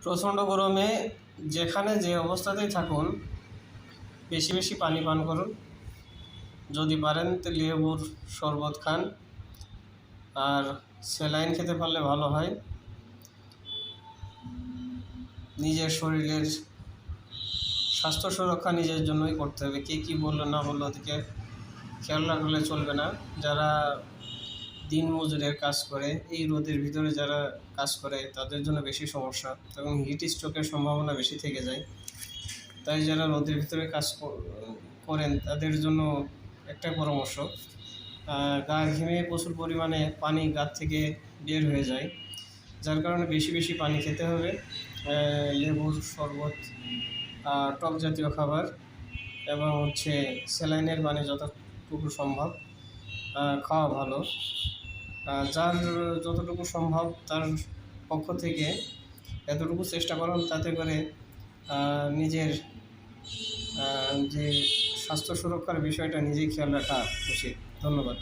প্রচণ্ড গরমে যেখানে যে অবস্থাতেই থাকুন বেশি বেশি পানি পান করুন। যদি পারেন তো লেবুর শরবত খান, আর স্যালাইন খেতে পারলে ভালো হয়। নিজের শরীরের স্বাস্থ্য সুরক্ষা নিজের জন্যই করতে হবে। কে কী বললো না বললো ওদিকে খেয়াল রাখলে চলবে না। যারা দিন মজুরের কাজ করে, এই রোদের ভিতরে যারা কাজ করে তাদের জন্য বেশি সমস্যা এবং হিট স্ট্রোকের সম্ভাবনা বেশি থেকে যায়। তাই যারা রোদের ভিতরে কাজ করেন তাদের জন্য একটা পরামর্শ, গা ঘেমে প্রচুর পরিমাণে পানি গা থেকে বের হয়ে যায়, যার কারণে বেশি বেশি পানি খেতে হবে। লেবুর শরবত, টক জাতীয় খাবার এবং স্যালাইনের পানি যতটুকু সম্ভব খাওয়া ভালো। যার যতটুকু সম্ভব তার পক্ষ থেকে এতটুকু চেষ্টা করুন, তাতে করে নিজের যে স্বাস্থ্য সুরক্ষার বিষয়টা নিজেই খেয়াল রাখা উচিত। ধন্যবাদ।